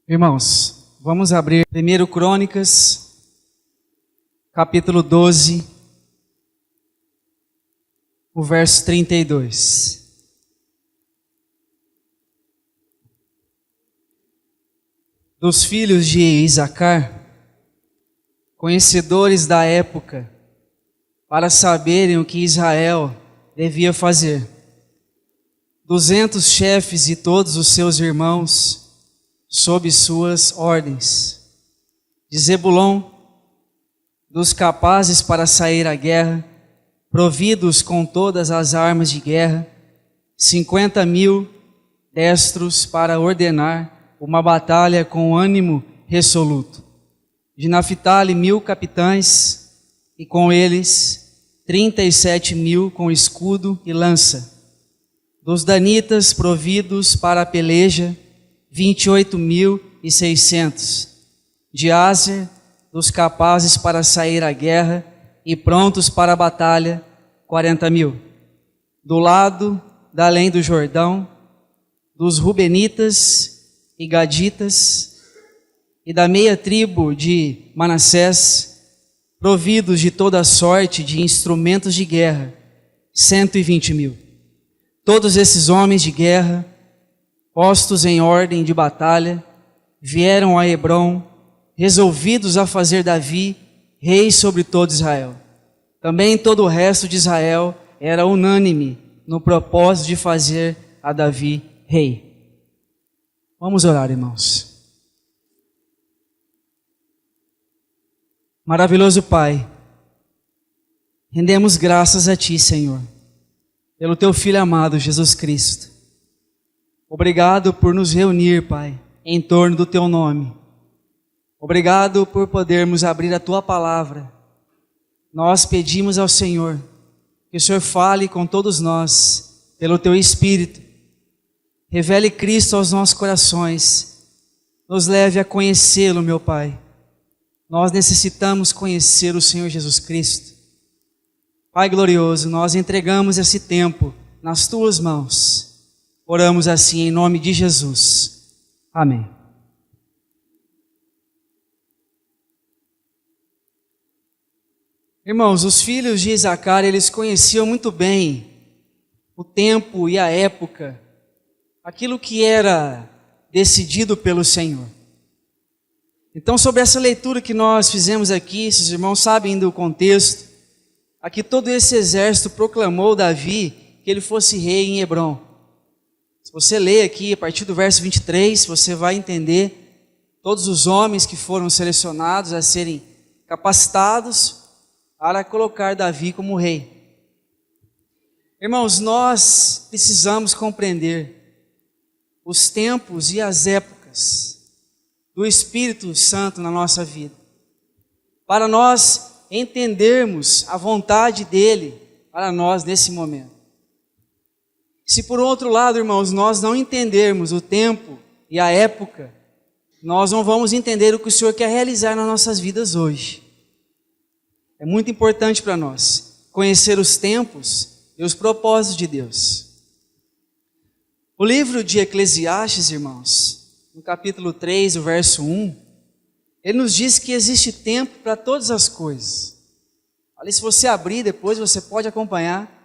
Irmãos, vamos abrir 1 Crônicas, capítulo 12, o verso 32. Dos filhos de Isacar, conhecedores da época, para saberem o que Israel devia fazer, 200 chefes e todos os seus irmãos, sob suas ordens. De Zebulon, dos capazes para sair à guerra, providos com todas as armas de guerra, 50.000 destros para ordenar uma batalha com ânimo resoluto. De Naphtali, 1.000 capitães, e com eles 37.000 com escudo e lança. Dos danitas, providos para a peleja, 28.600. De Aser, dos capazes para sair à guerra e prontos para a batalha, 40.000. Do lado da além do Jordão, dos Rubenitas e Gaditas, e da meia tribo de Manassés, providos de toda sorte de instrumentos de guerra, 120.000. Todos esses homens de guerra, postos em ordem de batalha, vieram a Hebrom, resolvidos a fazer Davi rei sobre todo Israel. Também todo o resto de Israel era unânime no propósito de fazer a Davi rei. Vamos orar, irmãos. Maravilhoso Pai, rendemos graças a Ti, Senhor, pelo Teu Filho amado, Jesus Cristo. Obrigado por nos reunir, Pai, em torno do Teu nome. Obrigado por podermos abrir a Tua palavra. Nós pedimos ao Senhor que o Senhor fale com todos nós, pelo Teu Espírito. Revele Cristo aos nossos corações. Nos leve a conhecê-lo, meu Pai. Nós necessitamos conhecer o Senhor Jesus Cristo. Pai glorioso, nós entregamos esse tempo nas Tuas mãos. Oramos assim em nome de Jesus. Amém. Irmãos, os filhos de Isacar, eles conheciam muito bem o tempo e a época, aquilo que era decidido pelo Senhor. Então, sobre essa leitura que nós fizemos aqui, se os irmãos sabem do contexto, aqui todo esse exército proclamou Davi que ele fosse rei em Hebrom. Se você ler aqui a partir do verso 23, você vai entender todos os homens que foram selecionados a serem capacitados para colocar Davi como rei. Irmãos, nós precisamos compreender os tempos e as épocas do Espírito Santo na nossa vida, para nós entendermos a vontade dele para nós nesse momento. Se por outro lado, irmãos, nós não entendermos o tempo e a época, nós não vamos entender o que o Senhor quer realizar nas nossas vidas hoje. É muito importante para nós conhecer os tempos e os propósitos de Deus. O livro de Eclesiastes, irmãos, no capítulo 3, o verso 1, ele nos diz que existe tempo para todas as coisas. Ali, se você abrir depois, você pode acompanhar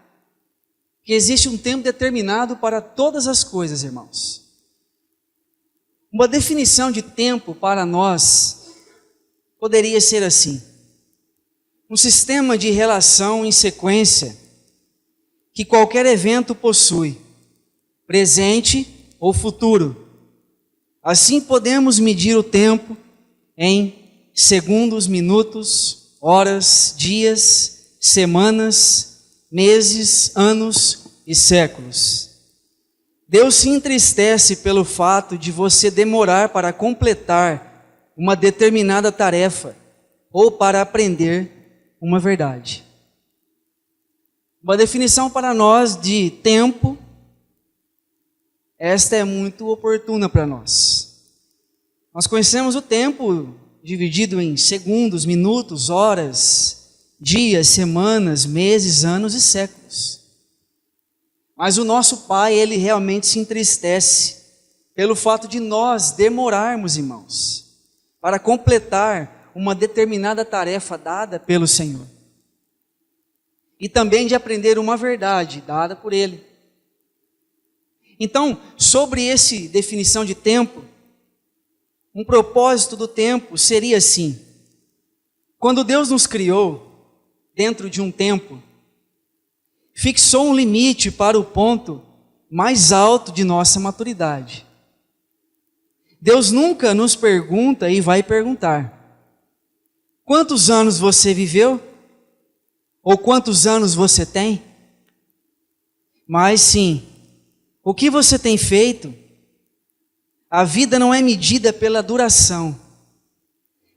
que existe um tempo determinado para todas as coisas, irmãos. Uma definição de tempo para nós poderia ser assim: um sistema de relação em sequência que qualquer evento possui, presente ou futuro. Assim podemos medir o tempo em segundos, minutos, horas, dias, semanas, meses, anos e séculos. Deus se entristece pelo fato de você demorar para completar uma determinada tarefa ou para aprender uma verdade. Uma definição para nós de tempo, esta é muito oportuna para nós. Nós conhecemos o tempo dividido em segundos, minutos, horas, dias, semanas, meses, anos e séculos. Mas o nosso Pai, Ele realmente se entristece pelo fato de nós demorarmos, irmãos, para completar uma determinada tarefa dada pelo Senhor. E também de aprender uma verdade dada por Ele. Então, sobre essa definição de tempo, um propósito do tempo seria assim: quando Deus nos criou dentro de um tempo, fixou um limite para o ponto mais alto de nossa maturidade. Deus nunca nos pergunta e vai perguntar: quantos anos você viveu? Ou quantos anos você tem? Mas sim, o que você tem feito? A vida não é medida pela duração,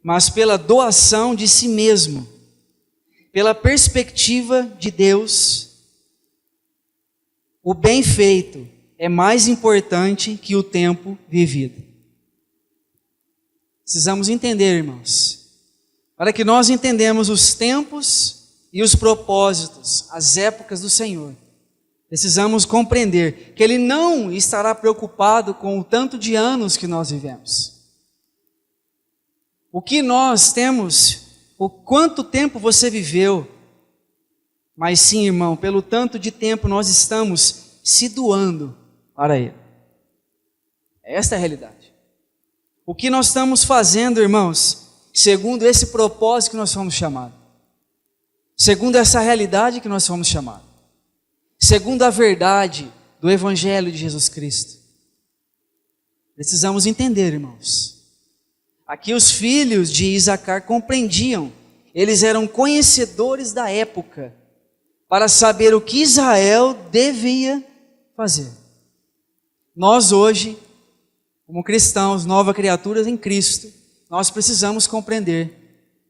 mas pela doação de si mesmo, pela perspectiva de Deus. O bem feito é mais importante que o tempo vivido. Precisamos entender, irmãos, para que nós entendamos os tempos e os propósitos, as épocas do Senhor. Precisamos compreender que Ele não estará preocupado com o tanto de anos que nós vivemos. O que nós temos, o quanto tempo você viveu, mas sim, irmão, pelo tanto de tempo nós estamos se doando para Ele. Esta é a realidade. O que nós estamos fazendo, irmãos, segundo esse propósito que nós fomos chamados, segundo essa realidade que nós fomos chamados, segundo a verdade do Evangelho de Jesus Cristo. Precisamos entender, irmãos. Aqui os filhos de Isacar compreendiam, eles eram conhecedores da época, para saber o que Israel devia fazer. Nós hoje, como cristãos, novas criaturas em Cristo, nós precisamos compreender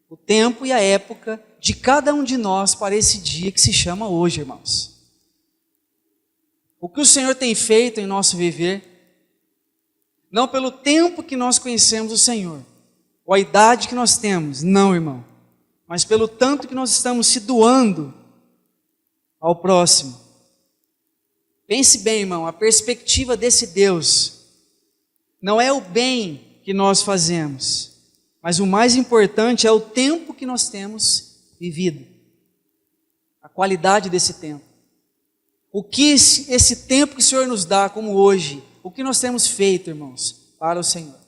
o tempo e a época de cada um de nós para esse dia que se chama hoje, irmãos. O que o Senhor tem feito em nosso viver, não pelo tempo que nós conhecemos o Senhor, ou a idade que nós temos, não, irmão, mas pelo tanto que nós estamos se doando ao próximo. Pense bem, irmão, a perspectiva desse Deus não é o bem que nós fazemos, mas o mais importante é o tempo que nós temos vivido, a qualidade desse tempo. O que esse tempo que o Senhor nos dá, como hoje, o que nós temos feito, irmãos, para o Senhor.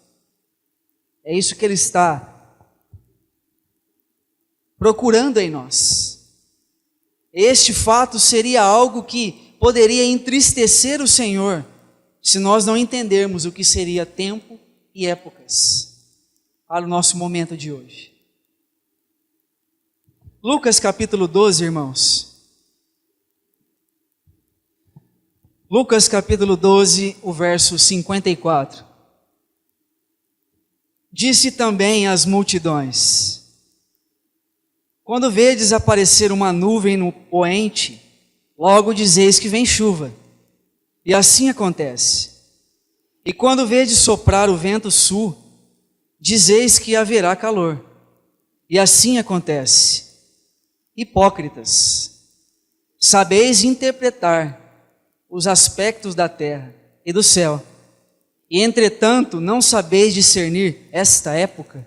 É isso que Ele está procurando em nós. Este fato seria algo que poderia entristecer o Senhor, se nós não entendermos o que seria tempo e épocas para o nosso momento de hoje. Lucas capítulo 12, irmãos. Lucas capítulo 12, o verso 54. Disse também às multidões: quando vedes aparecer uma nuvem no poente, logo dizeis que vem chuva. E assim acontece. E quando vedes soprar o vento sul, dizeis que haverá calor. E assim acontece. Hipócritas, sabeis interpretar os aspectos da terra e do céu, e entretanto não sabeis discernir esta época.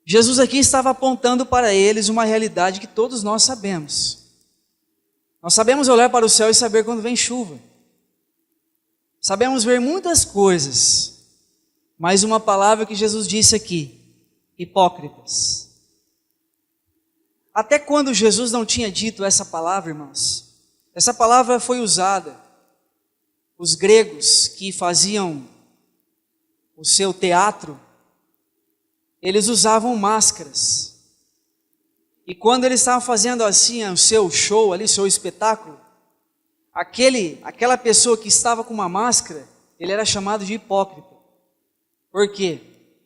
Jesus aqui estava apontando para eles uma realidade que todos nós sabemos. Nós sabemos olhar para o céu e saber quando vem chuva. Sabemos ver muitas coisas, mas uma palavra que Jesus disse aqui: hipócritas. Até quando Jesus não tinha dito essa palavra, irmãos? Essa palavra foi usada. Os gregos que faziam o seu teatro, eles usavam máscaras. E quando eles estavam fazendo assim o seu show ali, o seu espetáculo, aquela pessoa que estava com uma máscara, ele era chamado de hipócrita. Por quê?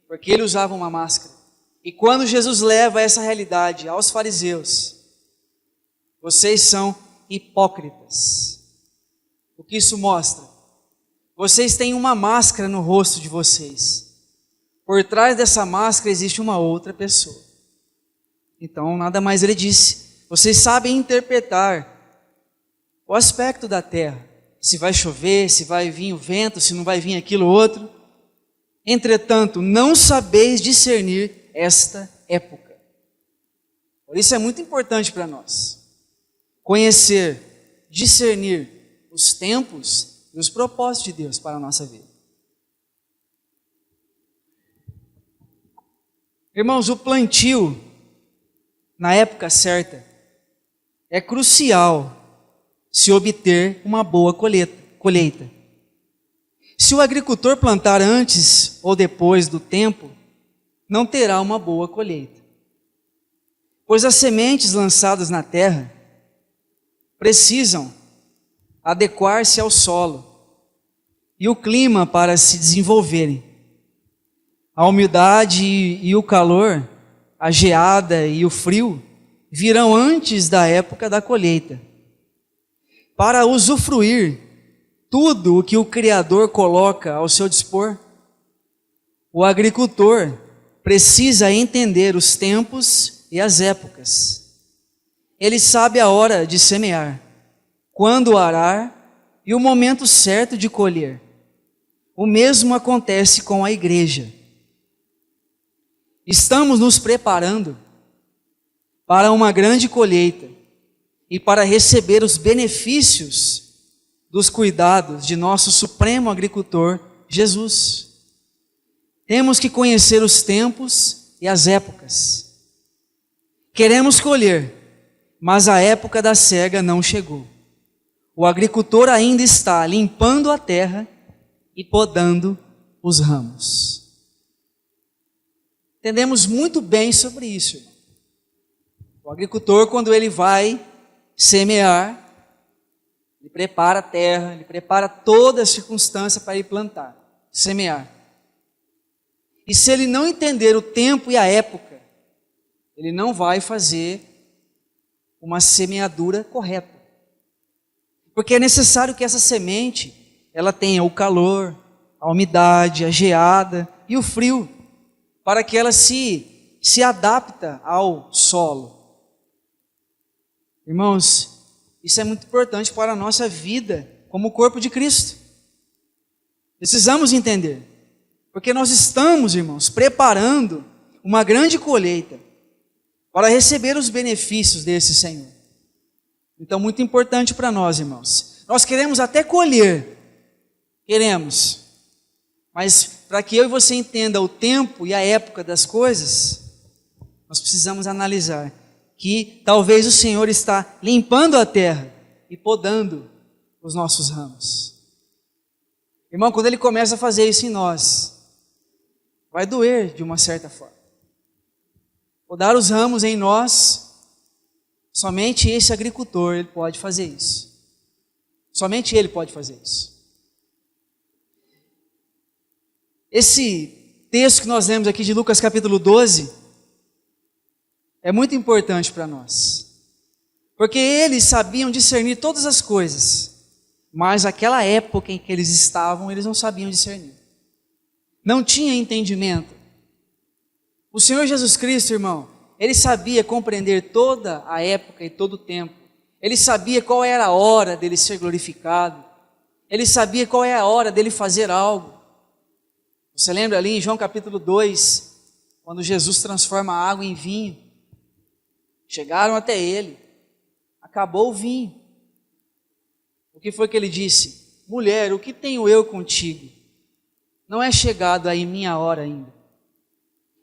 Porque ele usava uma máscara. E quando Jesus leva essa realidade aos fariseus: vocês são hipócritas. O que isso mostra? Vocês têm uma máscara no rosto de vocês. Por trás dessa máscara existe uma outra pessoa. Então, nada mais ele disse: vocês sabem interpretar o aspecto da terra, se vai chover, se vai vir o vento, se não vai vir aquilo ou outro. Entretanto, não sabeis discernir esta época. Por isso é muito importante para nós conhecer, discernir os tempos e os propósitos de Deus para a nossa vida. Irmãos, o plantio na época certa é crucial se obter uma boa colheita. Se o agricultor plantar antes ou depois do tempo, não terá uma boa colheita. Pois as sementes lançadas na terra precisam adequar-se ao solo e o clima para se desenvolverem. A umidade e o calor, a geada e o frio virão antes da época da colheita. Para usufruir tudo o que o Criador coloca ao seu dispor, o agricultor precisa entender os tempos e as épocas. Ele sabe a hora de semear, quando arar e o momento certo de colher. O mesmo acontece com a igreja. Estamos nos preparando para uma grande colheita e para receber os benefícios dos cuidados de nosso supremo agricultor, Jesus. Temos que conhecer os tempos e as épocas. Queremos colher, mas a época da cega não chegou. O agricultor ainda está limpando a terra e podando os ramos. Entendemos muito bem sobre isso. O agricultor, quando ele vai semear, ele prepara a terra, ele prepara toda a circunstância para ele plantar, semear. E se ele não entender o tempo e a época, ele não vai fazer uma semeadura correta. Porque é necessário que essa semente, ela tenha o calor, a umidade, a geada e o frio, para que ela se adapta ao solo. Irmãos, isso é muito importante para a nossa vida como corpo de Cristo. Precisamos entender, porque nós estamos, irmãos, preparando uma grande colheita para receber os benefícios desse Senhor. Então, muito importante para nós, irmãos. Nós queremos até colher, queremos, mas para que eu e você entenda o tempo e a época das coisas, nós precisamos analisar que talvez o Senhor está limpando a terra e podando os nossos ramos. Irmão, quando Ele começa a fazer isso em nós, vai doer de uma certa forma. Podar os ramos em nós, somente esse agricultor ele pode fazer isso. Somente ele pode fazer isso. Esse texto que nós lemos aqui de Lucas capítulo 12 é muito importante para nós, porque eles sabiam discernir todas as coisas, mas aquela época em que eles estavam, eles não sabiam discernir, não tinha entendimento. O Senhor Jesus Cristo, irmão, Ele sabia compreender toda a época e todo o tempo, Ele sabia qual era a hora dele ser glorificado, Ele sabia qual é a hora dele fazer algo. Você lembra ali em João capítulo 2, quando Jesus transforma a água em vinho? Chegaram até ele, acabou o vinho. O que foi que ele disse? Mulher, o que tenho eu contigo? Não é chegado aí minha hora ainda.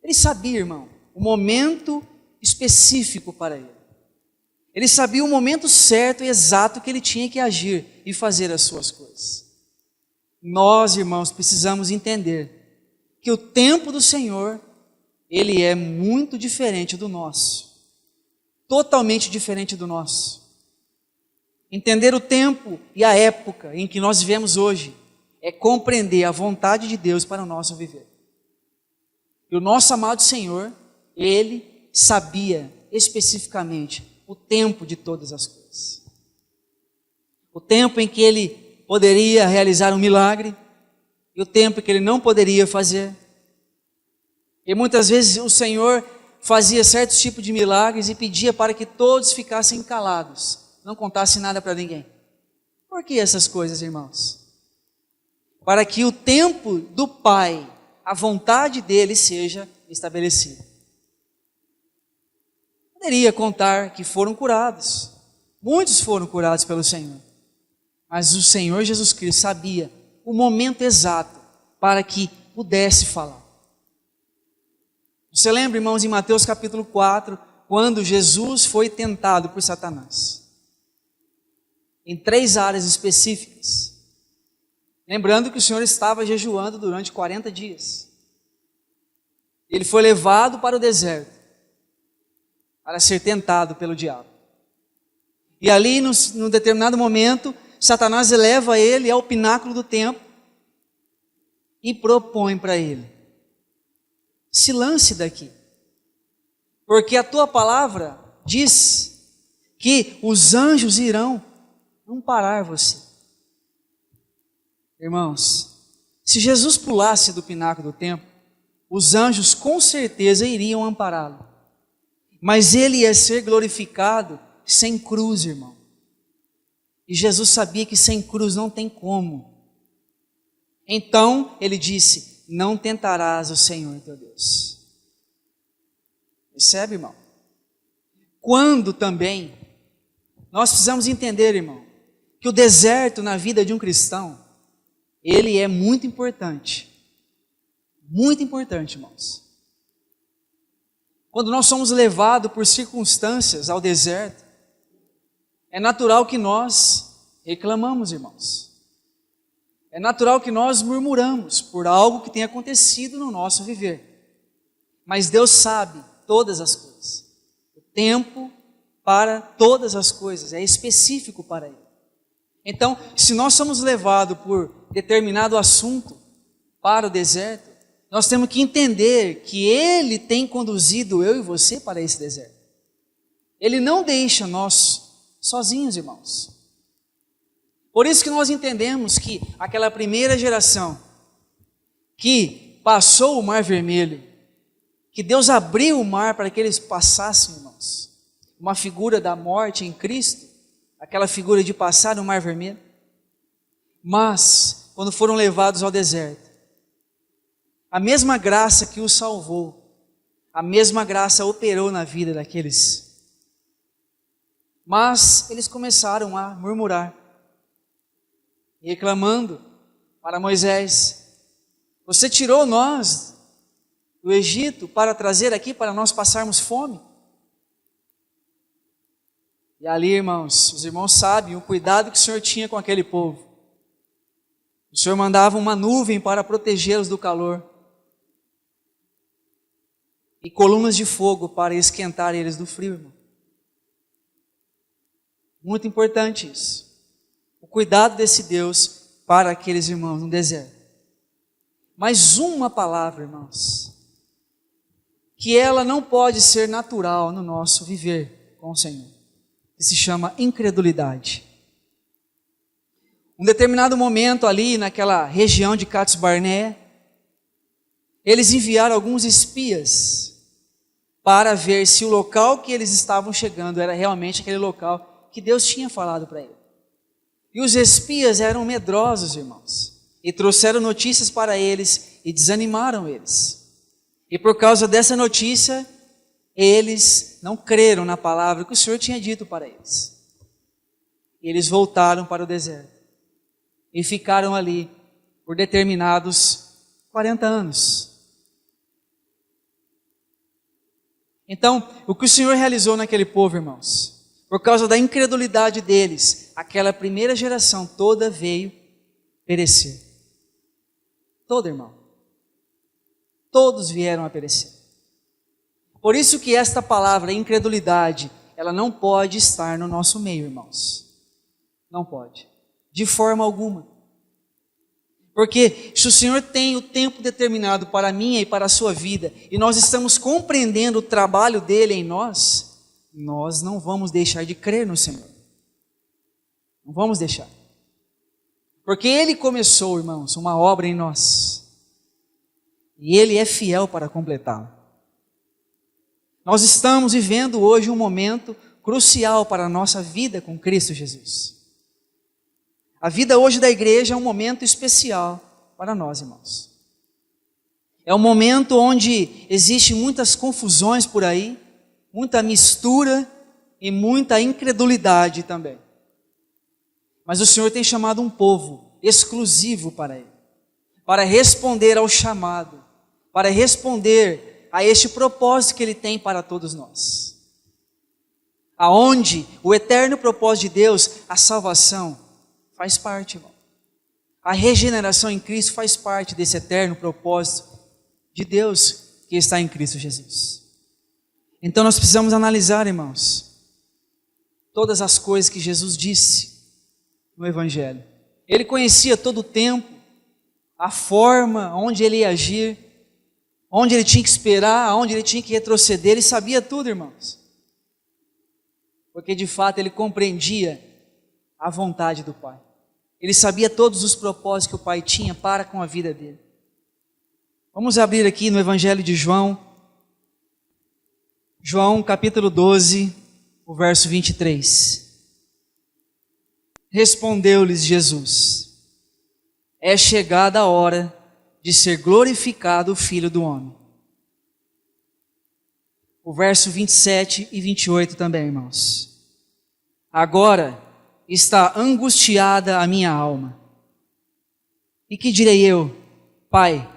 Ele sabia, irmão, o momento específico para ele. Ele sabia o momento certo e exato que ele tinha que agir e fazer as suas coisas. Nós, irmãos, precisamos entender que o tempo do Senhor, ele é muito diferente do nosso. Totalmente diferente do nosso. Entender o tempo e a época em que nós vivemos hoje é compreender a vontade de Deus para o nosso viver. E o nosso amado Senhor, Ele sabia especificamente o tempo de todas as coisas. O tempo em que Ele poderia realizar um milagre e o tempo em que Ele não poderia fazer. E muitas vezes o Senhor fazia certos tipos de milagres e pedia para que todos ficassem calados, não contassem nada para ninguém. Por que essas coisas, irmãos? Para que o tempo do Pai, a vontade dele seja estabelecida. Poderia contar que foram curados. Muitos foram curados pelo Senhor. Mas o Senhor Jesus Cristo sabia o momento exato para que pudesse falar. Você lembra, irmãos, em Mateus capítulo 4, quando Jesus foi tentado por Satanás? Em 3 áreas específicas. Lembrando que o Senhor estava jejuando durante 40 dias. Ele foi levado para o deserto para ser tentado pelo diabo. E ali, num determinado momento, Satanás leva ele ao pináculo do templo e propõe para ele: se lance daqui, porque a tua palavra diz que os anjos irão amparar você. Irmãos, se Jesus pulasse do pináculo do templo, os anjos com certeza iriam ampará-lo. Mas ele ia ser glorificado sem cruz, irmão. E Jesus sabia que sem cruz não tem como. Então ele disse: não tentarás o Senhor teu Deus. Percebe, irmão? Quando também nós precisamos entender, irmão, que o deserto na vida de um cristão, ele é muito importante. Muito importante, irmãos. Quando nós somos levados por circunstâncias ao deserto, é natural que nós reclamamos, irmãos. É natural que nós murmuramos por algo que tem acontecido no nosso viver. Mas Deus sabe todas as coisas. O tempo para todas as coisas é específico para Ele. Então, se nós somos levados por determinado assunto para o deserto, nós temos que entender que Ele tem conduzido eu e você para esse deserto. Ele não deixa nós sozinhos, irmãos. Por isso que nós entendemos que aquela primeira geração que passou o Mar Vermelho, que Deus abriu o mar para que eles passassem, irmãos, uma figura da morte em Cristo, aquela figura de passar no Mar Vermelho. Mas, quando foram levados ao deserto, a mesma graça que os salvou, a mesma graça operou na vida daqueles. Mas eles começaram a murmurar, reclamando para Moisés: você tirou nós do Egito para trazer aqui para nós passarmos fome? E ali, irmãos, os irmãos sabem o cuidado que o Senhor tinha com aquele povo. O Senhor mandava uma nuvem para protegê-los do calor e colunas de fogo para esquentar eles do frio, irmão. Muito importante isso. O cuidado desse Deus para aqueles irmãos no deserto. Mas uma palavra, irmãos, que ela não pode ser natural no nosso viver com o Senhor, que se chama incredulidade. Um determinado momento ali naquela região de Cades Barnea, eles enviaram alguns espias para ver se o local que eles estavam chegando era realmente aquele local que Deus tinha falado para eles. E os espias eram medrosos, irmãos, e trouxeram notícias para eles e desanimaram eles. E por causa dessa notícia, eles não creram na palavra que o Senhor tinha dito para eles. E eles voltaram para o deserto e ficaram ali por determinados 40 anos. Então, o que o Senhor realizou naquele povo, irmãos, por causa da incredulidade deles, aquela primeira geração toda veio perecer. Toda, irmão. Todos vieram a perecer. Por isso que esta palavra, incredulidade, ela não pode estar no nosso meio, irmãos. Não pode. De forma alguma. Porque se o Senhor tem o tempo determinado para a minha e para a sua vida, e nós estamos compreendendo o trabalho dele em nós, nós não vamos deixar de crer no Senhor. Não vamos deixar. Porque Ele começou, irmãos, uma obra em nós. E Ele é fiel para completá-la. Nós estamos vivendo hoje um momento crucial para a nossa vida com Cristo Jesus. A vida hoje da igreja é um momento especial para nós, irmãos. É um momento onde existem muitas confusões por aí, muita mistura e muita incredulidade também. Mas o Senhor tem chamado um povo exclusivo para Ele, para responder ao chamado, para responder a este propósito que Ele tem para todos nós. Aonde o eterno propósito de Deus, a salvação, faz parte, irmão. A regeneração em Cristo faz parte desse eterno propósito de Deus que está em Cristo Jesus. Então nós precisamos analisar, irmãos, todas as coisas que Jesus disse no Evangelho. Ele conhecia todo o tempo, a forma, onde ele ia agir, onde ele tinha que esperar, onde ele tinha que retroceder, ele sabia tudo, irmãos. Porque de fato ele compreendia a vontade do Pai. Ele sabia todos os propósitos que o Pai tinha para com a vida dele. Vamos abrir aqui no Evangelho de João. João capítulo 12, o verso 23. Respondeu-lhes Jesus: é chegada a hora de ser glorificado o Filho do Homem. O verso 27 e 28 também, irmãos. Agora está angustiada a minha alma. E que direi eu? Pai,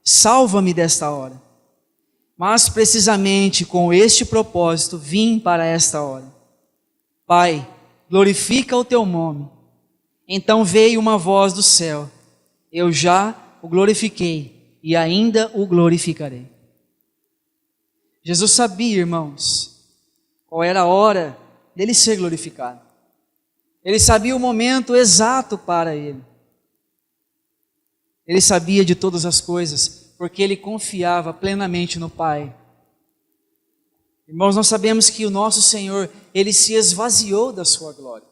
salva-me desta hora. Mas precisamente com este propósito vim para esta hora. Pai, glorifica o teu nome. Então veio uma voz do céu: eu já o glorifiquei e ainda o glorificarei. Jesus sabia, irmãos, qual era a hora dele ser glorificado. Ele sabia o momento exato para ele. Ele sabia de todas as coisas, porque ele confiava plenamente no Pai. Irmãos, nós sabemos que o nosso Senhor, ele se esvaziou da sua glória.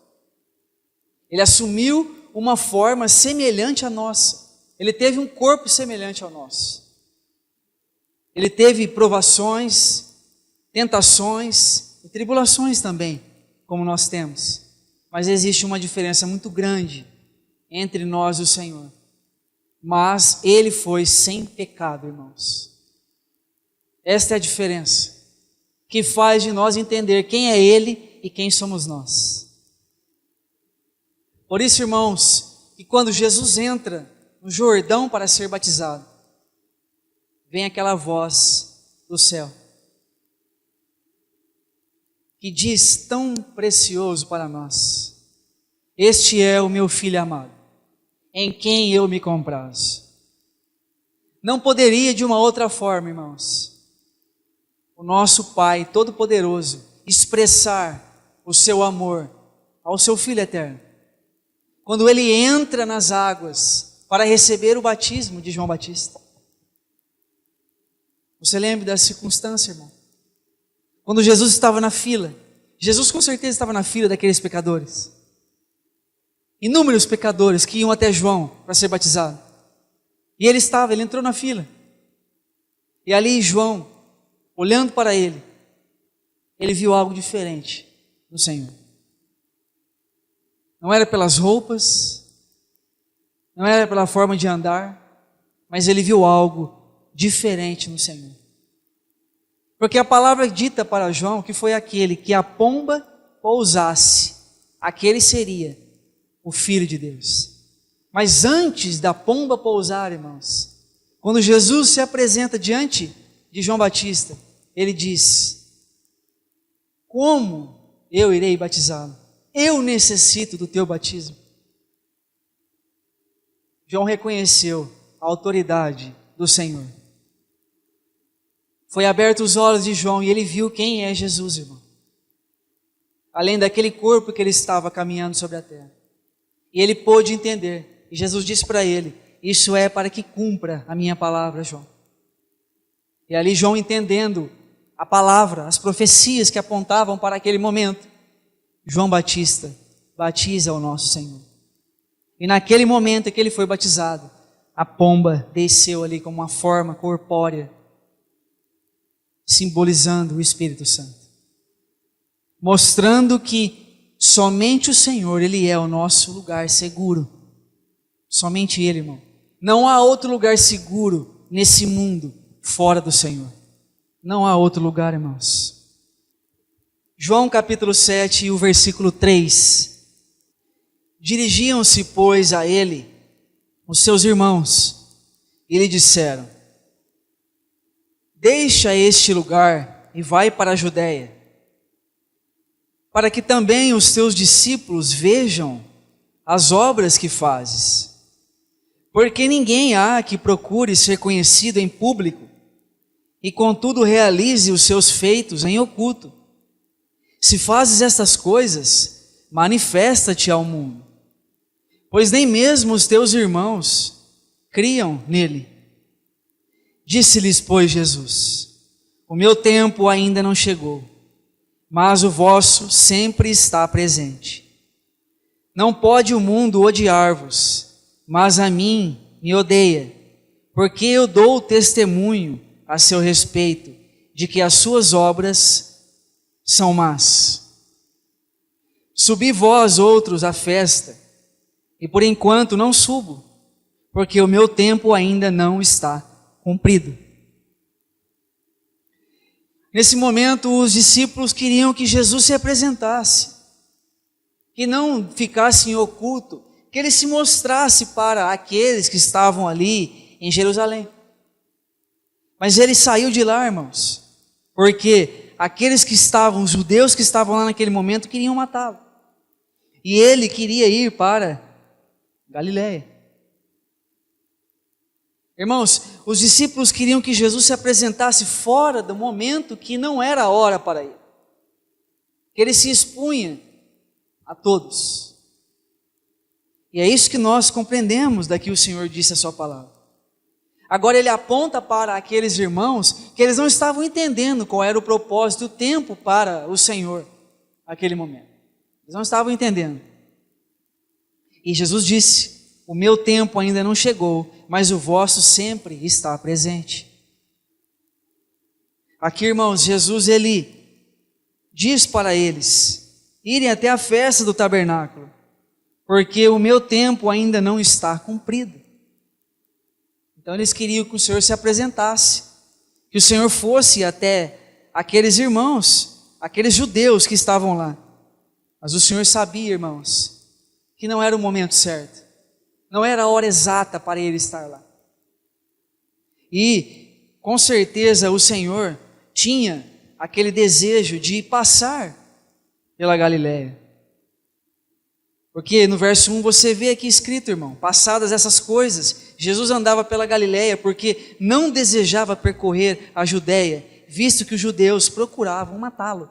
Ele assumiu uma forma semelhante à nossa. Ele teve um corpo semelhante ao nosso. Ele teve provações, tentações e tribulações também, como nós temos. Mas existe uma diferença muito grande entre nós e o Senhor. Mas Ele foi sem pecado, irmãos. Esta é a diferença que faz de nós entender quem é Ele e quem somos nós. Por isso, irmãos, que quando Jesus entra no Jordão para ser batizado, vem aquela voz do céu que diz tão precioso para nós: este é o meu Filho amado, em quem eu me comprazo. Não poderia de uma outra forma, irmãos, o nosso Pai Todo-Poderoso expressar o seu amor ao seu Filho eterno, quando Ele entra nas águas para receber o batismo de João Batista. Você lembra da circunstância, irmão? Quando Jesus estava na fila, Jesus com certeza estava na fila daqueles pecadores. Inúmeros pecadores que iam até João para ser batizado. E ele entrou na fila. E ali João, olhando para ele viu algo diferente no Senhor. Não era pelas roupas, não era pela forma de andar, mas ele viu algo diferente no Senhor. Porque a palavra dita para João que foi aquele que a pomba pousasse, aquele seria o Filho de Deus. Mas antes da pomba pousar, irmãos, quando Jesus se apresenta diante de João Batista, ele diz: como eu irei batizá-lo? Eu necessito do teu batismo. João reconheceu a autoridade do Senhor. Foi aberto os olhos de João e ele viu quem é Jesus, irmão. Além daquele corpo que ele estava caminhando sobre a terra. E ele pôde entender. E Jesus disse para ele: isso é para que cumpra a minha palavra, João. E ali João, entendendo a palavra, as profecias que apontavam para aquele momento, João Batista batiza o nosso Senhor. E naquele momento que ele foi batizado, a pomba desceu ali como uma forma corpórea, simbolizando o Espírito Santo, mostrando que Somente o Senhor, Ele é o nosso lugar seguro. Somente Ele, irmão. Não há outro lugar seguro nesse mundo fora do Senhor. Não há outro lugar, irmãos. João capítulo 7 e o versículo 3. Dirigiam-se, pois, a Ele os seus irmãos e lhe disseram: deixa este lugar e vai para a Judéia, para que também os teus discípulos vejam as obras que fazes. Porque ninguém há que procure ser conhecido em público e contudo realize os seus feitos em oculto. Se fazes estas coisas, manifesta-te ao mundo, pois nem mesmo os teus irmãos criam nele. Disse-lhes, pois, Jesus: o meu tempo ainda não chegou, mas o vosso sempre está presente. Não pode o mundo odiar-vos, mas a mim me odeia, porque eu dou testemunho a seu respeito de que as suas obras são más. Subi vós outros à festa, e por enquanto não subo, porque o meu tempo ainda não está cumprido. Nesse momento, os discípulos queriam que Jesus se apresentasse, que não ficasse em oculto, que ele se mostrasse para aqueles que estavam ali em Jerusalém. Mas ele saiu de lá, irmãos, porque aqueles que estavam, os judeus que estavam lá naquele momento, queriam matá-lo. E ele queria ir para Galiléia. Irmãos, os discípulos queriam que Jesus se apresentasse fora do momento que não era a hora para ele. Que ele se expunha a todos. E é isso que nós compreendemos daqui o Senhor disse a sua palavra. Agora ele aponta para aqueles irmãos que eles não estavam entendendo qual era o propósito, o tempo para o Senhor naquele momento. Eles não estavam entendendo. E Jesus disse: o meu tempo ainda não chegou, mas o vosso sempre está presente. Aqui, irmãos, Jesus, ele diz para eles irem até a festa do tabernáculo, porque o meu tempo ainda não está cumprido. Então eles queriam que o Senhor se apresentasse, que o Senhor fosse até aqueles irmãos, aqueles judeus que estavam lá. Mas o Senhor sabia, irmãos, que não era o momento certo, não era a hora exata para ele estar lá. E com certeza o Senhor tinha aquele desejo de passar pela Galiléia. Porque no verso 1 você vê aqui escrito, irmão, passadas essas coisas, Jesus andava pela Galiléia porque não desejava percorrer a Judéia, visto que os judeus procuravam matá-lo.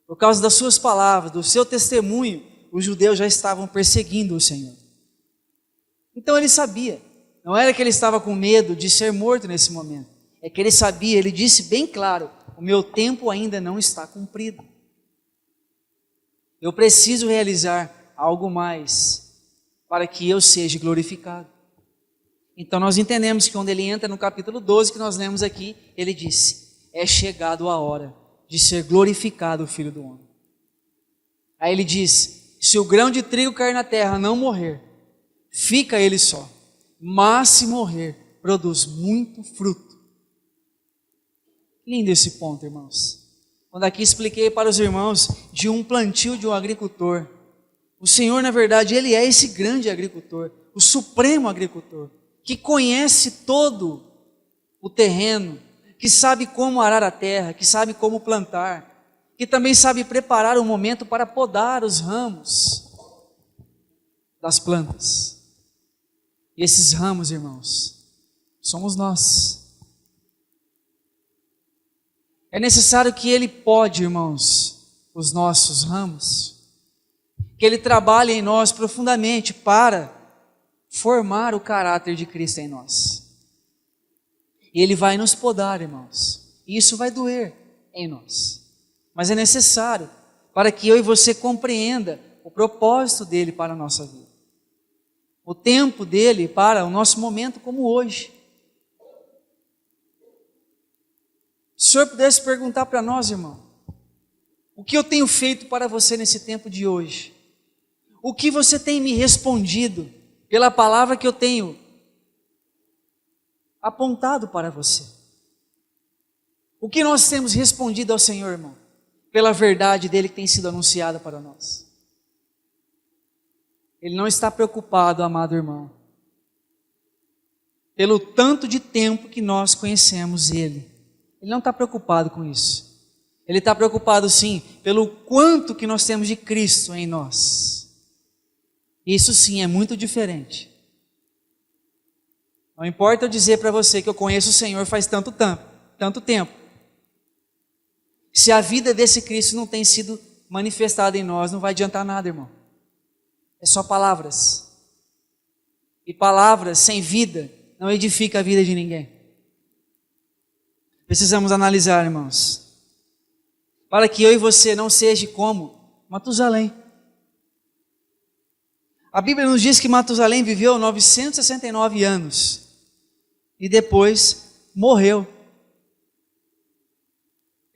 Por causa das suas palavras, do seu testemunho, os judeus já estavam perseguindo o Senhor. Então ele sabia, não era que ele estava com medo de ser morto nesse momento, é que ele sabia, ele disse bem claro: o meu tempo ainda não está cumprido. Eu preciso realizar algo mais para que eu seja glorificado. Então nós entendemos que quando ele entra no capítulo 12 que nós lemos aqui, ele disse: é chegado a hora de ser glorificado o Filho do Homem. Aí ele diz: se o grão de trigo cair na terra não morrer, fica ele só, mas se morrer, produz muito fruto. Lindo esse ponto, irmãos. Quando aqui expliquei para os irmãos de um plantio de um agricultor, o Senhor, na verdade, Ele é esse grande agricultor, o supremo agricultor, que conhece todo o terreno, que sabe como arar a terra, que sabe como plantar, que também sabe preparar o momento para podar os ramos das plantas. E esses ramos, irmãos, somos nós. É necessário que Ele pode, irmãos, os nossos ramos, que Ele trabalhe em nós profundamente para formar o caráter de Cristo em nós. E Ele vai nos podar, irmãos, e isso vai doer em nós, mas é necessário para que eu e você compreenda o propósito dEle para a nossa vida, o tempo dEle para o nosso momento como hoje. Se o Senhor pudesse perguntar para nós, irmão, O que eu tenho feito para você nesse tempo de hoje? O que você tem me respondido pela palavra que eu tenho apontado para você? O que nós temos respondido ao Senhor, irmão? Pela verdade dele que tem sido anunciada para nós. Ele não está preocupado, amado irmão, pelo tanto de tempo que nós conhecemos Ele. Ele não está preocupado com isso. Ele está preocupado sim pelo quanto que nós temos de Cristo em nós. Isso sim é muito diferente. Não importa eu dizer para você que eu conheço o Senhor faz tanto tempo. Se a vida desse Cristo não tem sido manifestada em nós, não vai adiantar nada, irmão. É só palavras. E palavras sem vida não edifica a vida de ninguém. Precisamos analisar, irmãos, para que eu e você não seja como Matusalém. A Bíblia nos diz que Matusalém viveu 969 anos e depois morreu.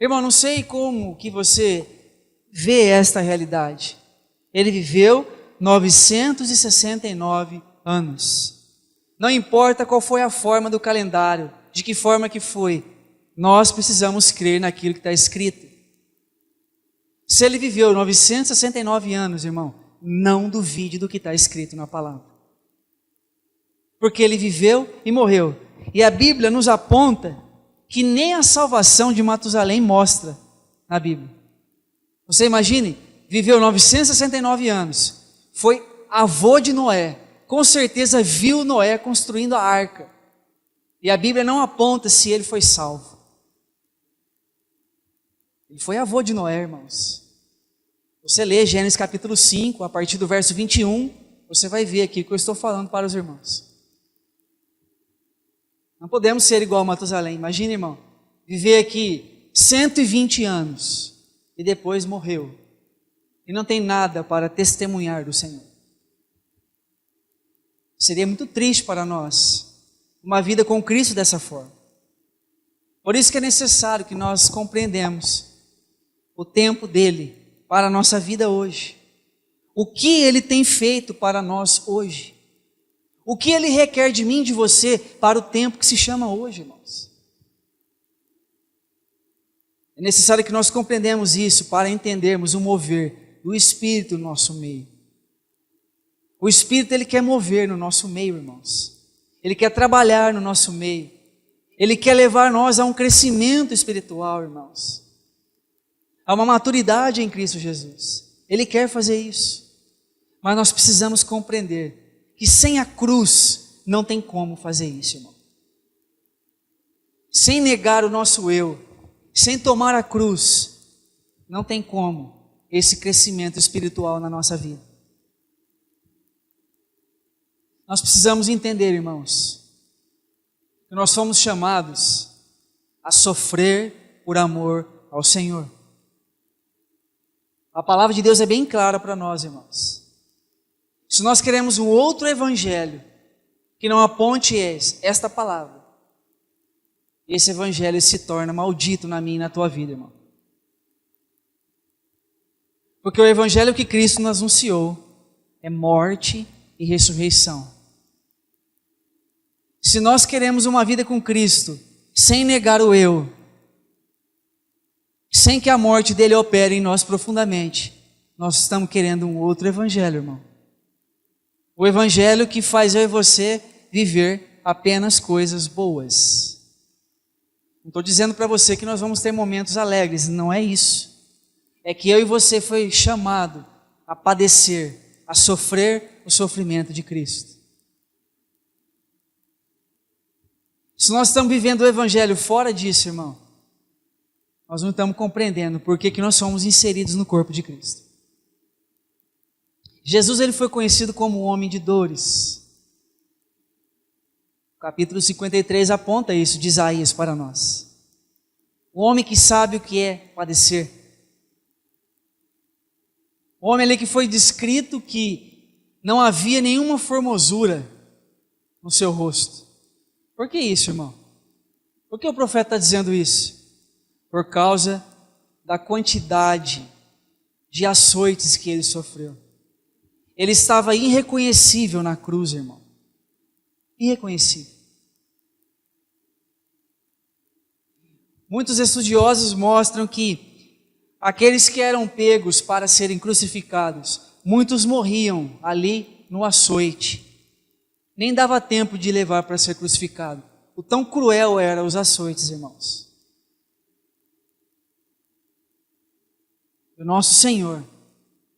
Irmão, não sei como que você vê esta realidade. Ele viveu 969 anos. Não importa qual foi a forma do calendário, de que forma que foi, nós precisamos crer naquilo que está escrito. Se ele viveu 969 anos, irmão, não duvide do que está escrito na palavra. Porque ele viveu e morreu. E a Bíblia nos aponta que nem a salvação de Matusalém mostra na Bíblia. Você imagine, viveu 969 anos, foi avô de Noé, com certeza viu Noé construindo a arca. E a Bíblia não aponta se ele foi salvo. Ele foi avô de Noé, irmãos. Você lê Gênesis capítulo 5, a partir do verso 21, você vai ver aqui o que eu estou falando para os irmãos. Não podemos ser igual a Matusalém. Imagina, irmão, viver aqui 120 anos e depois morreu. E não tem nada para testemunhar do Senhor. Seria muito triste para nós uma vida com Cristo dessa forma. Por isso que é necessário que nós compreendamos o tempo dele para a nossa vida hoje. O que ele tem feito para nós hoje. O que ele requer de mim e de você para o tempo que se chama hoje, irmãos. É necessário que nós compreendamos isso para entendermos o mover do Espírito no nosso meio. O Espírito, ele quer mover no nosso meio, irmãos. Ele quer trabalhar no nosso meio. Ele quer levar nós a um crescimento espiritual, irmãos. A uma maturidade em Cristo Jesus. Ele quer fazer isso. Mas nós precisamos compreender que sem a cruz não tem como fazer isso, irmão. Sem negar o nosso eu, sem tomar a cruz, não tem como esse crescimento espiritual na nossa vida. Nós precisamos entender, irmãos, que nós fomos chamados a sofrer por amor ao Senhor. A palavra de Deus é bem clara para nós, irmãos. Se nós queremos um outro evangelho que não aponte esta palavra, esse evangelho se torna maldito na minha e na tua vida, irmão. Porque o evangelho que Cristo nos anunciou é morte e ressurreição. Se nós queremos uma vida com Cristo, sem negar o eu, sem que a morte dele opere em nós profundamente, nós estamos querendo um outro evangelho, irmão. O evangelho que faz eu e você viver apenas coisas boas. Não estou dizendo para você que nós vamos ter momentos alegres, não é isso. É que eu e você foi chamado a padecer, a sofrer o sofrimento de Cristo. Se nós estamos vivendo o evangelho fora disso, irmão, nós não estamos compreendendo por que nós somos inseridos no corpo de Cristo. Jesus, ele foi conhecido como um homem de dores. O capítulo 53 aponta isso de Isaías para nós. O homem que sabe o que é padecer. O homem ali que foi descrito que não havia nenhuma formosura no seu rosto. Por que isso, irmão? Por que o profeta está dizendo isso? Por causa da quantidade de açoites que ele sofreu. Ele estava irreconhecível na cruz, irmão. Irreconhecível. Muitos estudiosos mostram que aqueles que eram pegos para serem crucificados, muitos morriam ali no açoite. Nem dava tempo de levar para ser crucificado. O tão cruel eram os açoites, irmãos. O nosso Senhor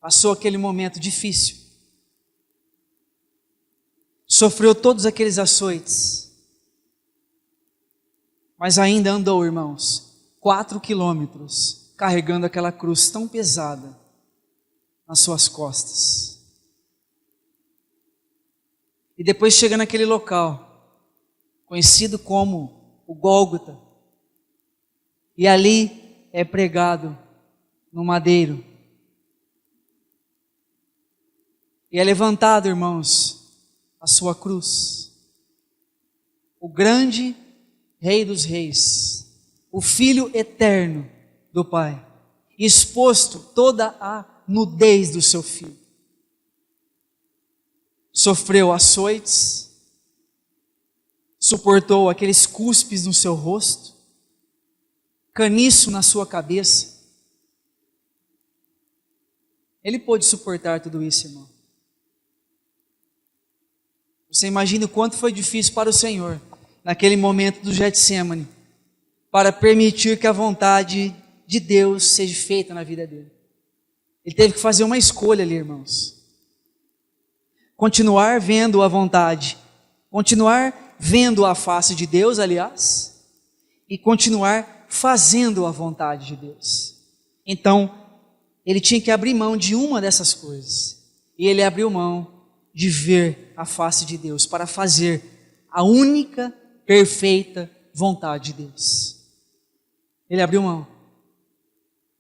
passou aquele momento difícil. Sofreu todos aqueles açoites. Mas ainda andou, irmãos, 4 quilômetros, carregando aquela cruz tão pesada nas suas costas. E depois chega naquele local, conhecido como o Gólgota, e ali é pregado no madeiro. E é levantado, irmãos, a sua cruz. O grande Rei dos Reis, o Filho eterno do Pai, exposto toda a nudez do seu Filho. Sofreu açoites, suportou aqueles cuspes no seu rosto, caniço na sua cabeça. Ele pôde suportar tudo isso, irmão. Você imagina o quanto foi difícil para o Senhor, naquele momento do Getsêmani, para permitir que a vontade de Deus seja feita na vida dele. Ele teve que fazer uma escolha ali, irmãos. Continuar vendo a vontade, continuar vendo a face de Deus, aliás, e continuar fazendo a vontade de Deus. Então, ele tinha que abrir mão de uma dessas coisas. E ele abriu mão de ver a face de Deus para fazer a única perfeita vontade de Deus. Ele abriu mão.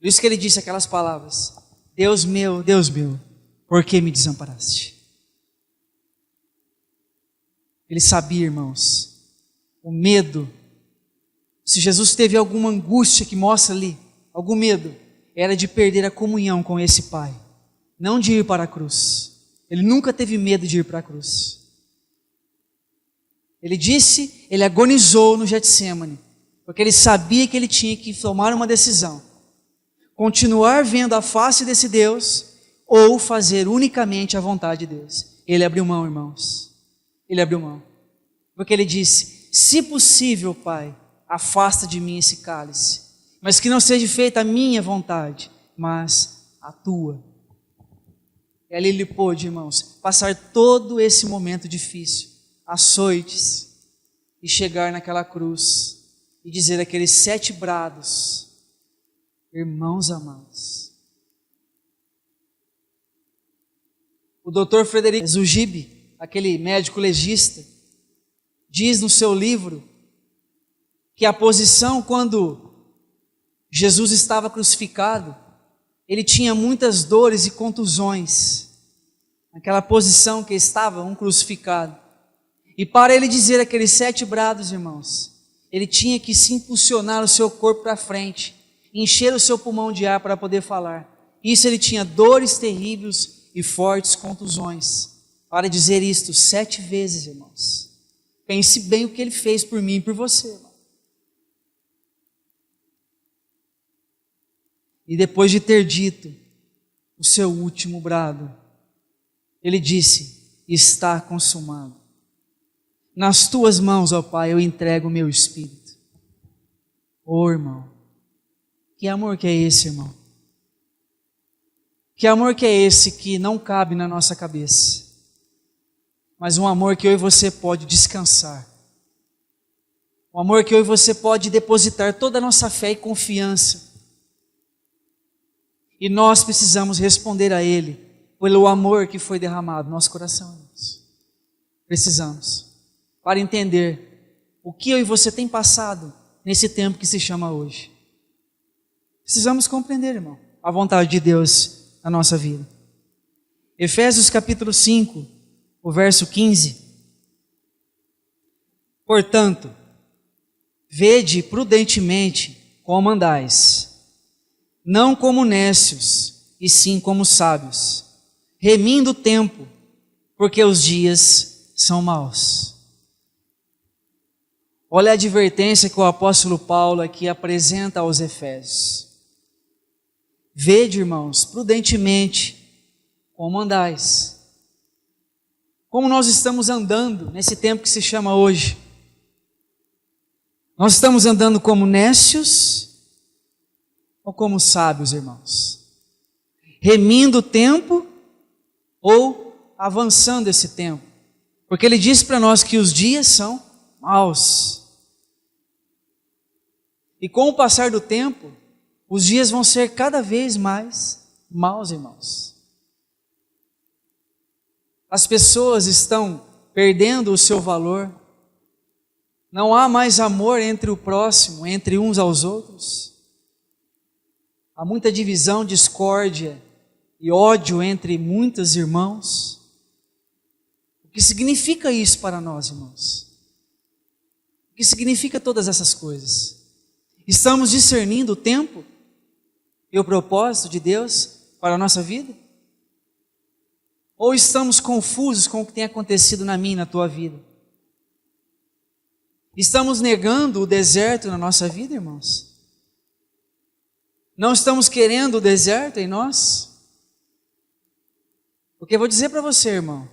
Por isso que ele disse aquelas palavras: Deus meu, por que me desamparaste? Ele sabia, irmãos, o medo. Se Jesus teve alguma angústia que mostra ali, algum medo, era de perder a comunhão com esse Pai, não de ir para a cruz. Ele nunca teve medo de ir para a cruz. Ele disse, ele agonizou no Getsêmani, porque ele sabia que ele tinha que tomar uma decisão: continuar vendo a face desse Deus ou fazer unicamente a vontade de Deus. Ele abriu mão, irmãos. Ele abriu mão. Porque ele disse: se possível, Pai, afasta de mim esse cálice, mas que não seja feita a minha vontade, mas a tua. E ali ele pôde, irmãos, passar todo esse momento difícil, açoites, e chegar naquela cruz e dizer aqueles 7 brados: irmãos amados. O Dr. Frederico Zugibe, aquele médico legista, diz no seu livro que a posição quando Jesus estava crucificado, ele tinha muitas dores e contusões, naquela posição que estava um crucificado. E para ele dizer aqueles 7 brados, irmãos, ele tinha que se impulsionar o seu corpo para frente, encher o seu pulmão de ar para poder falar. Isso, ele tinha dores terríveis e fortes contusões, para dizer isto 7 vezes, irmãos. Pense bem o que ele fez por mim e por você, irmão. E depois de ter dito o seu último brado, ele disse: está consumado. Nas tuas mãos, ó Pai, eu entrego o meu espírito. Ô irmão, que amor que é esse, irmão? Que amor que é esse que não cabe na nossa cabeça, mas um amor que eu e você pode descansar. Um amor que eu e você pode depositar toda a nossa fé e confiança. E nós precisamos responder a Ele pelo amor que foi derramado no nosso coração, irmãos. Precisamos, para entender o que eu e você tem passado nesse tempo que se chama hoje. Precisamos compreender, irmão, a vontade de Deus na nossa vida. Efésios capítulo 5, o verso 15. Portanto, vede prudentemente como andais, não como necios, e sim como sábios, remindo o tempo, porque os dias são maus. Olha a advertência que o apóstolo Paulo aqui apresenta aos Efésios. Vede, irmãos, prudentemente como andais. Como nós estamos andando nesse tempo que se chama hoje? Nós estamos andando como necios ou como sábios, irmãos? Remindo o tempo ou avançando esse tempo? Porque ele diz para nós que os dias são maus. E com o passar do tempo, os dias vão ser cada vez mais maus, irmãos. As pessoas estão perdendo o seu valor. Não há mais amor entre o próximo, entre uns aos outros. Há muita divisão, discórdia e ódio entre muitos irmãos. O que significa isso para nós, irmãos? O que significa todas essas coisas? Estamos discernindo o tempo e o propósito de Deus para a nossa vida? Ou estamos confusos com o que tem acontecido na minha e na tua vida? Estamos negando o deserto na nossa vida, irmãos? Não estamos querendo o deserto em nós? Porque eu vou dizer para você, irmão,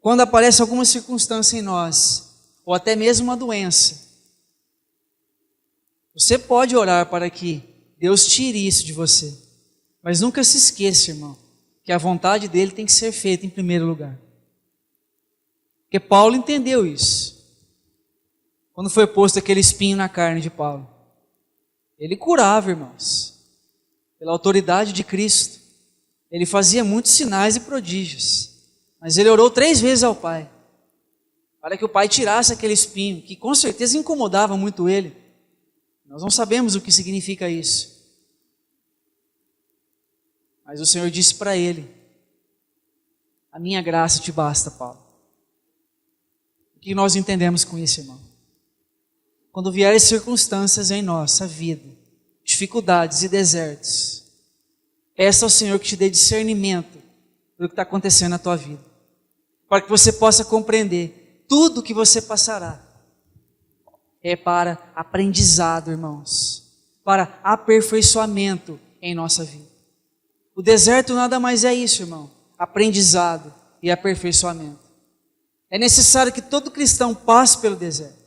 quando aparece alguma circunstância em nós, ou até mesmo uma doença, você pode orar para que Deus tire isso de você. Mas nunca se esqueça, irmão, que a vontade dele tem que ser feita em primeiro lugar. Porque Paulo entendeu isso. Quando foi posto aquele espinho na carne de Paulo, ele curava, irmãos, pela autoridade de Cristo. Ele fazia muitos sinais e prodígios. Mas ele orou 3 vezes ao Pai, para que o Pai tirasse aquele espinho, que com certeza incomodava muito ele. Nós não sabemos o que significa isso. Mas o Senhor disse para ele: a minha graça te basta, Paulo. O que nós entendemos com isso, irmão? Quando vierem circunstâncias em nossa vida, dificuldades e desertos, peça ao Senhor que te dê discernimento do que está acontecendo na tua vida, para que você possa compreender tudo o que você passará. É para aprendizado, irmãos, para aperfeiçoamento em nossa vida. O deserto nada mais é isso, irmão, aprendizado e aperfeiçoamento. É necessário que todo cristão passe pelo deserto.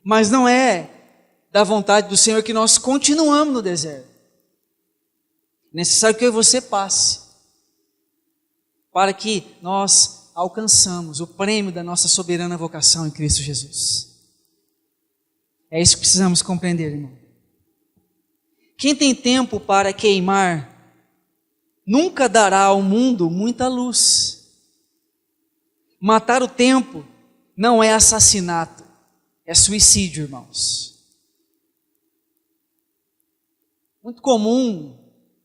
Mas não é da vontade do Senhor que nós continuamos no deserto. É necessário que eu e você passe, para que nós alcançamos o prêmio da nossa soberana vocação em Cristo Jesus. É isso que precisamos compreender, irmão. Quem tem tempo para queimar, nunca dará ao mundo muita luz. Matar o tempo não é assassinato, é suicídio, irmãos. Muito comum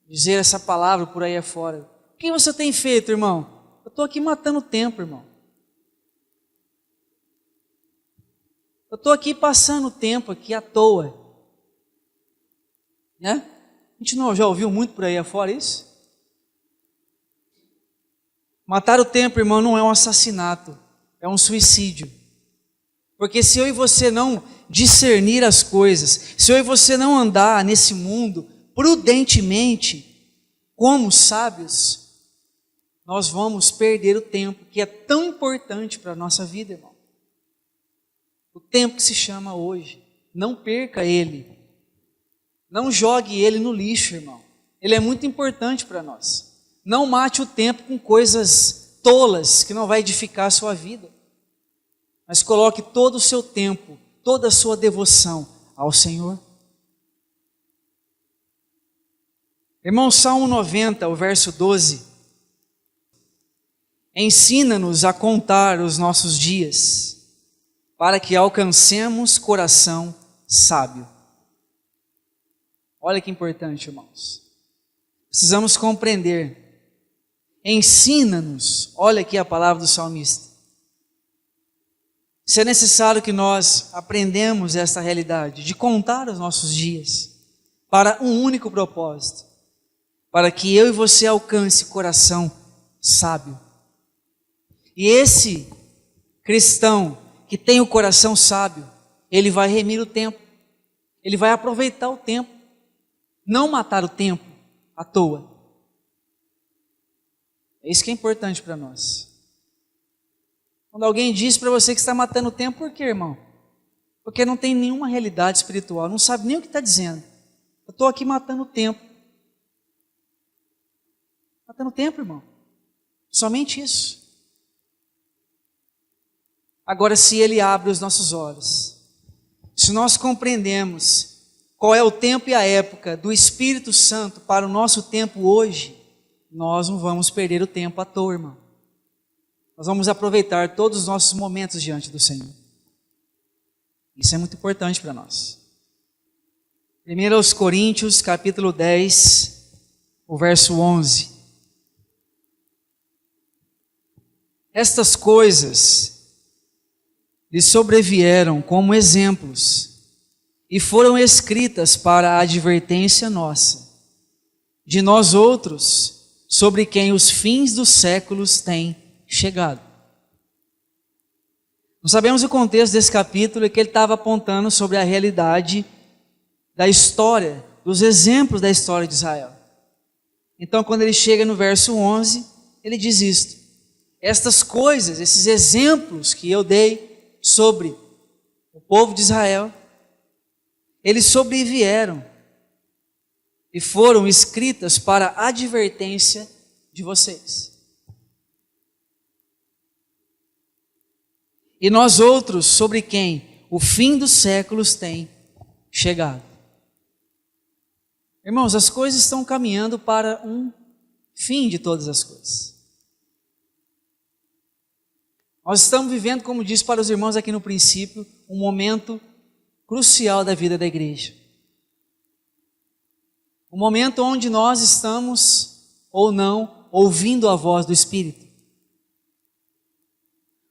dizer essa palavra por aí afora. O que você tem feito, irmão? Eu estou aqui matando o tempo, irmão. Eu estou aqui passando o tempo aqui à toa. Né? A gente não já ouviu muito por aí afora isso? Matar o tempo, irmão, não é um assassinato, é um suicídio. Porque se eu e você não discernir as coisas, se eu e você não andar nesse mundo prudentemente, como sábios, nós vamos perder o tempo que é tão importante para a nossa vida, irmão. O tempo que se chama hoje. Não perca ele. Não jogue ele no lixo, irmão. Ele é muito importante para nós. Não mate o tempo com coisas tolas que não vai edificar a sua vida. Mas coloque todo o seu tempo, toda a sua devoção ao Senhor. Irmão, Salmo 90, o verso 12. Ensina-nos a contar os nossos dias, para que alcancemos coração sábio. Olha que importante, irmãos. Precisamos compreender. Ensina-nos, olha aqui a palavra do salmista. Se é necessário que nós aprendamos esta realidade, de contar os nossos dias, para um único propósito, para que eu e você alcance coração sábio. E esse cristão que tem o coração sábio, ele vai remir o tempo, ele vai aproveitar o tempo, não matar o tempo à toa. É isso que é importante para nós. Quando alguém diz para você que está matando o tempo, por quê, irmão? Porque não tem nenhuma realidade espiritual, não sabe nem o que está dizendo. Eu estou aqui matando o tempo. Matando o tempo, irmão. Somente isso. Agora, se ele abre os nossos olhos, se nós compreendemos qual é o tempo e a época do Espírito Santo para o nosso tempo hoje, nós não vamos perder o tempo à toa, irmão. Nós vamos aproveitar todos os nossos momentos diante do Senhor. Isso é muito importante para nós. 1 Coríntios, capítulo 10, o verso 11. Estas coisas lhe sobrevieram como exemplos e foram escritas para a advertência nossa, de nós outros, sobre quem os fins dos séculos têm chegado. Nós sabemos o contexto desse capítulo, que ele estava apontando sobre a realidade da história, dos exemplos da história de Israel. Então, quando ele chega no verso 11, ele diz isto: estas coisas, esses exemplos que eu dei sobre o povo de Israel, eles sobrevieram e foram escritas para a advertência de vocês. E nós outros, sobre quem o fim dos séculos tem chegado. Irmãos, as coisas estão caminhando para um fim de todas as coisas. Nós estamos vivendo, como disse para os irmãos aqui no princípio, um momento crucial da vida da igreja. Um momento onde nós estamos, ou não, ouvindo a voz do Espírito.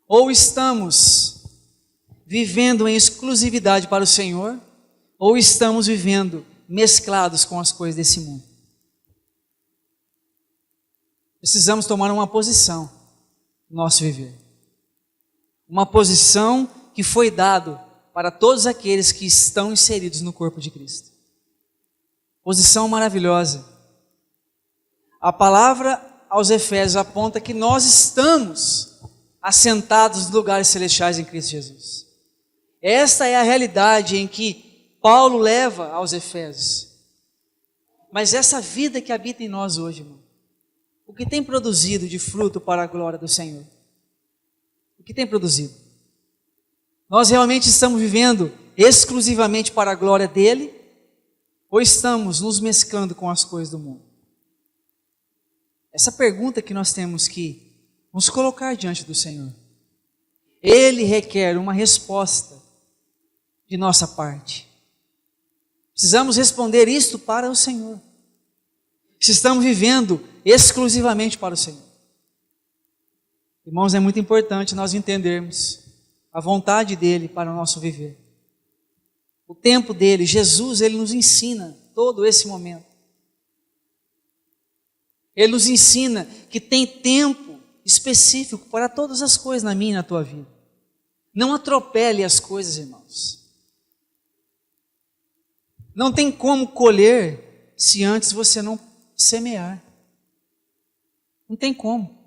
Ou estamos vivendo em exclusividade para o Senhor, ou estamos vivendo mesclados com as coisas desse mundo. Precisamos tomar uma posição no nosso viver. Uma posição que foi dada para todos aqueles que estão inseridos no corpo de Cristo. Posição maravilhosa. A palavra aos Efésios aponta que nós estamos assentados nos lugares celestiais em Cristo Jesus. Esta é a realidade em que Paulo leva aos Efésios. Mas essa vida que habita em nós hoje, irmão, o que tem produzido de fruto para a glória do Senhor? O que tem produzido? Nós realmente estamos vivendo exclusivamente para a glória dele? Ou estamos nos mesclando com as coisas do mundo? Essa pergunta que nós temos que nos colocar diante do Senhor. Ele requer uma resposta de nossa parte. Precisamos responder isto para o Senhor. Se estamos vivendo exclusivamente para o Senhor. Irmãos, é muito importante nós entendermos a vontade dele para o nosso viver. O tempo dele, Jesus, ele nos ensina todo esse momento. Ele nos ensina que tem tempo específico para todas as coisas na minha e na tua vida. Não atropele as coisas, irmãos. Não tem como colher se antes você não semear. Não tem como.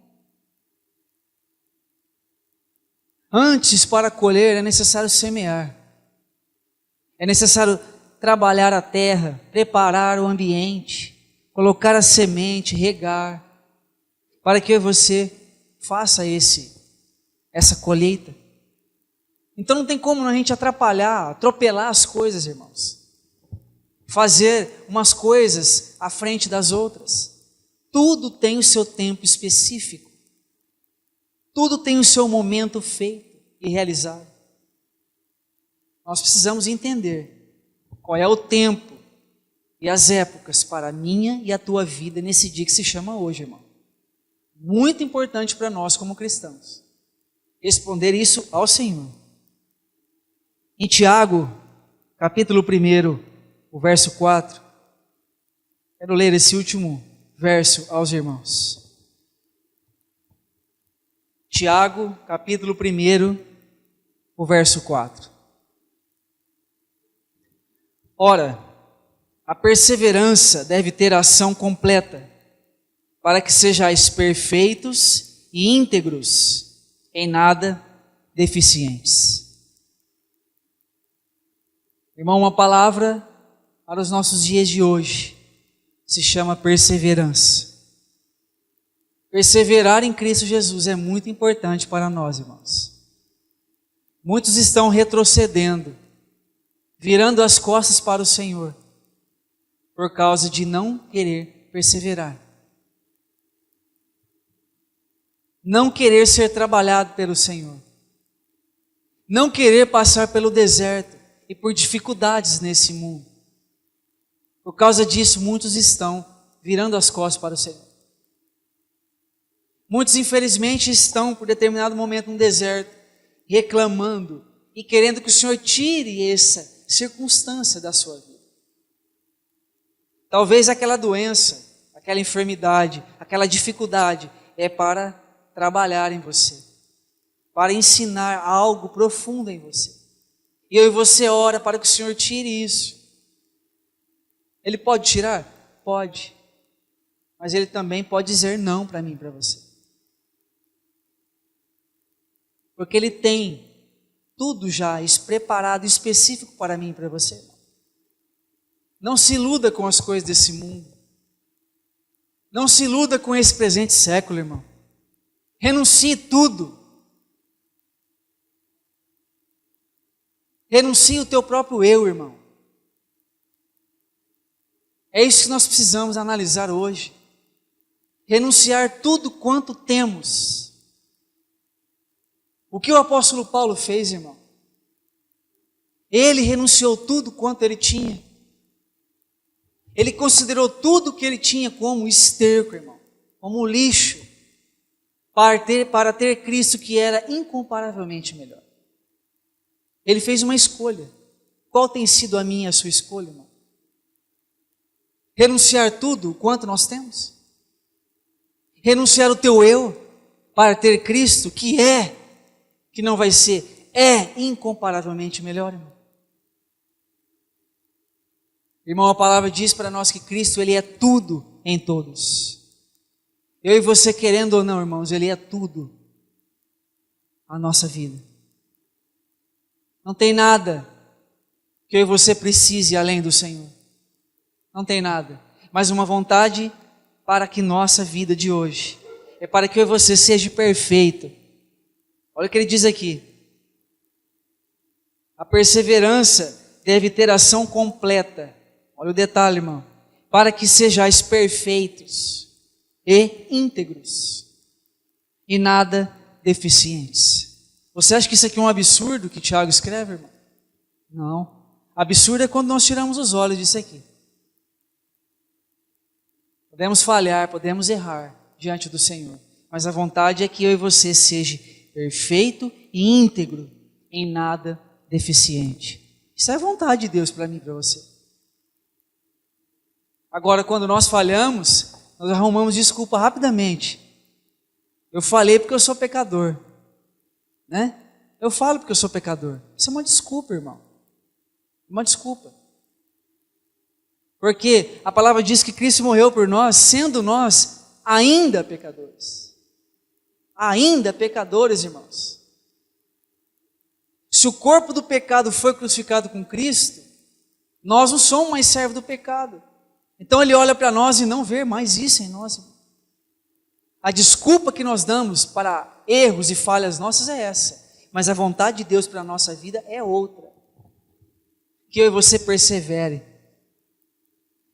Antes, para colher, é necessário semear. É necessário trabalhar a terra, preparar o ambiente, colocar a semente, regar, para que você faça essa colheita. Então não tem como a gente atropelar as coisas, irmãos. Fazer umas coisas à frente das outras. Tudo tem o seu tempo específico. Tudo tem o seu momento feito e realizado. Nós precisamos entender qual é o tempo e as épocas para a minha e a tua vida nesse dia que se chama hoje, irmão. Muito importante para nós como cristãos. Responder isso ao Senhor. Em Tiago, capítulo 1, o verso 4, Quero ler esse último verso aos irmãos. Tiago, capítulo 1, o verso 4. Ora, a perseverança deve ter ação completa, para que sejais perfeitos e íntegros, em nada deficientes. Irmão, uma palavra para os nossos dias de hoje se chama perseverança. Perseverar em Cristo Jesus é muito importante para nós, irmãos. Muitos estão retrocedendo, virando as costas para o Senhor, por causa de não querer perseverar. Não querer ser trabalhado pelo Senhor. Não querer passar pelo deserto e por dificuldades nesse mundo. Por causa disso, muitos estão virando as costas para o Senhor. Muitos, infelizmente, estão, por determinado momento, no deserto, reclamando e querendo que o Senhor tire essa circunstância da sua vida. Talvez aquela doença, aquela enfermidade, aquela dificuldade é para trabalhar em você, para ensinar algo profundo em você. E eu e você ora para que o Senhor tire isso. Ele pode tirar? Pode. Mas Ele também pode dizer não para mim e para você. Porque Ele tem tudo já preparado, específico para mim e para você. Não se iluda com as coisas desse mundo. Não se iluda com esse presente século, irmão. Renuncie tudo. Renuncie o teu próprio eu, irmão. É isso que nós precisamos analisar hoje. Renunciar tudo quanto temos. O que o apóstolo Paulo fez, irmão? Ele renunciou tudo quanto ele tinha. Ele considerou tudo que ele tinha como esterco, irmão, como lixo, para ter Cristo, que era incomparavelmente melhor. Ele fez uma escolha. Qual tem sido a minha e a sua escolha, irmão? Renunciar tudo quanto nós temos? Renunciar o teu eu para ter Cristo, que não vai ser, é incomparavelmente melhor, irmão. Irmão, a palavra diz para nós que Cristo, Ele é tudo em todos. Eu e você, querendo ou não, irmãos, Ele é tudo a nossa vida. Não tem nada que eu e você precise além do Senhor. Não tem nada. Mas uma vontade para que nossa vida de hoje é para que eu e você seja perfeito. Olha o que ele diz aqui. A perseverança deve ter ação completa. Olha o detalhe, irmão. Para que sejais perfeitos e íntegros e nada deficientes. Você acha que isso aqui é um absurdo que Tiago escreve, irmão? Não. Absurdo é quando nós tiramos os olhos disso aqui. Podemos falhar, podemos errar diante do Senhor. Mas a vontade é que eu e você seja perfeito e íntegro, em nada deficiente. Isso é a vontade de Deus para mim e para você. Agora, quando nós falhamos, nós arrumamos desculpa rapidamente. Eu falei porque eu sou pecador. Né? Eu falo porque eu sou pecador. Isso é uma desculpa, irmão. Uma desculpa. Porque a palavra diz que Cristo morreu por nós, sendo nós ainda pecadores. Ainda pecadores, irmãos. Se o corpo do pecado foi crucificado com Cristo, nós não somos mais servos do pecado. Então Ele olha para nós e não vê mais isso em nós. A desculpa que nós damos para erros e falhas nossas é essa. Mas a vontade de Deus para a nossa vida é outra. Que eu e você persevere,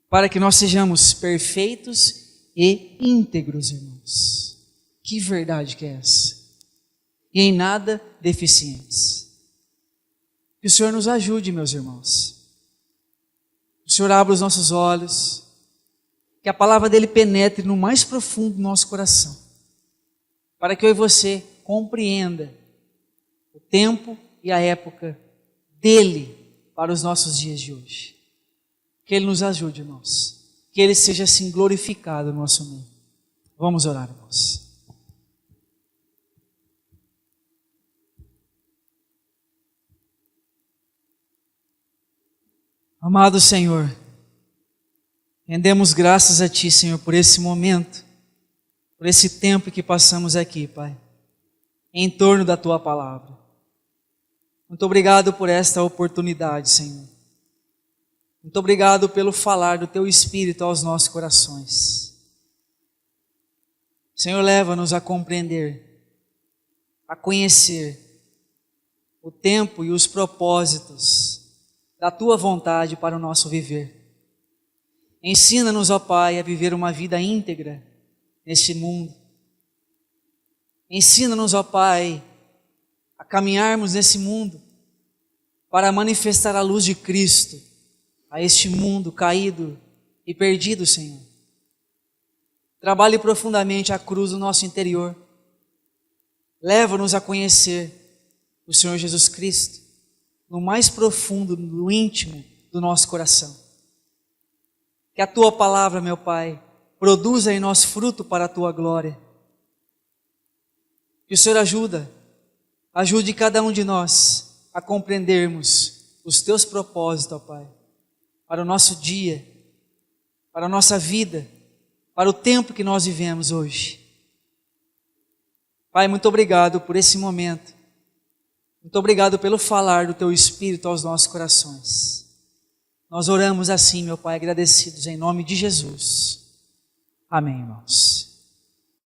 para que nós sejamos perfeitos e íntegros, irmãos. Que verdade que é essa? E em nada deficientes. Que o Senhor nos ajude, meus irmãos. Que o Senhor abra os nossos olhos, que a palavra dEle penetre no mais profundo do nosso coração, para que eu e você compreenda o tempo e a época dEle para os nossos dias de hoje. Que Ele nos ajude, irmãos. que Ele seja assim glorificado no nosso meio. Vamos orar, irmãos. Amado Senhor, rendemos graças a Ti, Senhor, por esse momento, por esse tempo que passamos aqui, Pai, em torno da Tua Palavra. Muito obrigado por esta oportunidade, Senhor. Muito obrigado pelo falar do Teu Espírito aos nossos corações. Senhor, leva-nos a compreender, a conhecer o tempo e os propósitos da Tua vontade para o nosso viver. Ensina-nos, ó Pai, a viver uma vida íntegra neste mundo. Ensina-nos, ó Pai, a caminharmos nesse mundo para manifestar a luz de Cristo a este mundo caído e perdido, Senhor. Trabalhe profundamente a cruz no nosso interior. Leva-nos a conhecer o Senhor Jesus Cristo no mais profundo, no íntimo do nosso coração. Que a Tua palavra, meu Pai, produza em nós fruto para a Tua glória. Que o Senhor ajude cada um de nós a compreendermos os Teus propósitos, ó Pai, para o nosso dia, para a nossa vida, para o tempo que nós vivemos hoje. Pai, muito obrigado por esse momento. Muito obrigado pelo falar do Teu Espírito aos nossos corações. Nós oramos assim, meu Pai, agradecidos em nome de Jesus. Amém, irmãos.